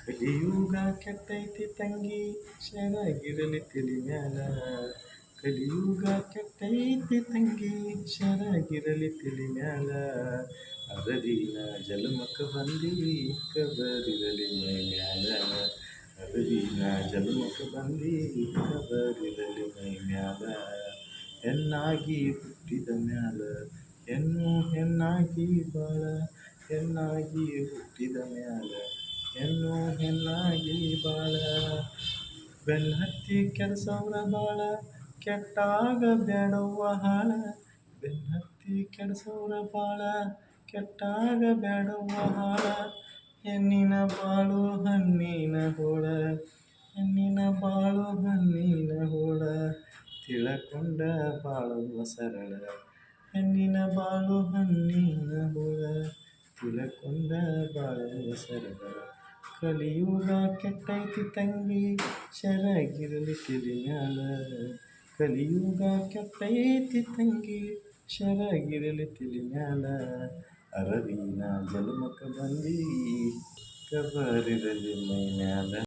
ಕಲಿಯುಗ ಕೆಟ್ಟೈತಿ ತಂಗಿ ಶರಾಗಿರಲಿ ತಿಳಿ ಮ್ಯಾಲ. ಕಲಿಯುಗ ಕೆಟ್ಟೈತಿ ತಂಗಿ ಶರಾಗಿರಲಿ ತಿಳಿ ಮ್ಯಾಲ. ಅರವಿನ ಜಲಮಕ ಬಂದಿ ಕಬರಿರಲಿ ಮೈ ಮ್ಯಾಲ. ಅರವಿನ ಜಲಮಕ ಬಂದಿ ಕಬರಿರಲಿ ಮೈ ಮ್ಯಾಲ. ಹೆಣ್ಣಾಗಿ ಹುಟ್ಟಿದ ಮ್ಯಾಲ ಹೆಣ್ಣು ಹೆಣ್ಣಾಗಿ ಬಾಳ. ಹೆಣ್ಣಾಗಿ ಹುಟ್ಟಿದ ಮ್ಯಾಲ ಹೆಣ್ಣು ಹೆಣ್ಣಾಗಿ ಬಾಳ. ಬೆನ್ನತ್ತಿ ಕೆಡಸವ್ರ ಬಾಳ ಕೆಟ್ಟಾಗ ಬ್ಯಾಡವ್ವ ಹಾಳ. ಬೆನ್ನತ್ತಿ ಕೆಡಸವ್ರ ಬಾಳ ಕೆಟ್ಟಾಗ ಬ್ಯಾಡವ್ವ ಹಾಳ. ಹೆಣ್ಣಿನ ಬಾಳು ಹಣ್ಣಿನ ಹೋಳ. ಹೆಣ್ಣಿನ ಬಾಳು ಹಣ್ಣಿನ ಹೋಳ. ತಿಳಕೊಂಡ ಬಾಳುವ ಸರಳ. ಹೆಣ್ಣಿನ ಬಾಳು ಹಣ್ಣಿನ ಹೋಳ. ತಿಳಕೊಂಡ ಬಾಳುವ ಸರಳ. ಕಲಿಯುಗ ಕೆಟ್ಟೈತಿ ತಂಗಿ ಶರಾಗಿರಲಿ ತಿಳಿ ಮ್ಯಾಲ. ಕಲಿಯುಗ ಕೆಟ್ಟೈತಿ ತಂಗಿ ಶರಾಗಿರಲಿ ತಿಳಿ ಮ್ಯಾಲ. ಅರವಿನ ಜಲಮಕ ಬಂದಿ ಕಬರಿರಲಿ ಮೈ ಮ್ಯಾಲ.